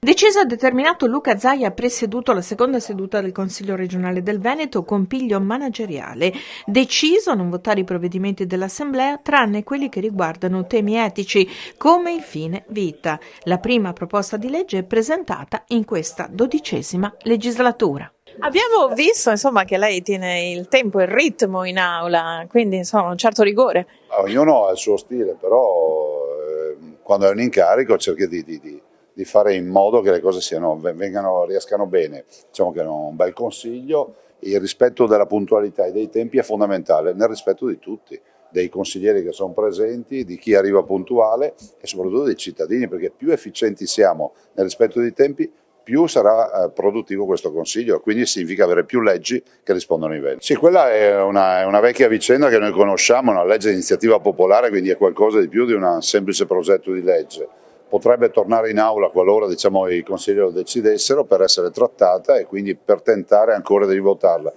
Deciso e determinato, Luca Zaia ha presieduto la seconda seduta del Consiglio regionale del Veneto con piglio manageriale. Deciso a non votare i provvedimenti dell'Assemblea, tranne quelli che riguardano temi etici, come il fine vita. La prima proposta di legge è presentata in questa 12ª legislatura. Abbiamo visto che lei tiene il tempo e il ritmo in aula, quindi un certo rigore. Ognuno ha il suo stile, però quando è un incarico cerca di fare in modo che le cose riescano bene. Diciamo che è un bel consiglio, il rispetto della puntualità e dei tempi è fondamentale, nel rispetto di tutti, dei consiglieri che sono presenti, di chi arriva puntuale e soprattutto dei cittadini, perché più efficienti siamo nel rispetto dei tempi, più sarà produttivo questo Consiglio, quindi significa avere più leggi che rispondono ai Veneti. Sì, quella è una vecchia vicenda che noi conosciamo, una legge di iniziativa popolare, quindi è qualcosa di più di un semplice progetto di legge. Potrebbe tornare in aula qualora i consiglieri lo decidessero per essere trattata e quindi per tentare ancora di votarla.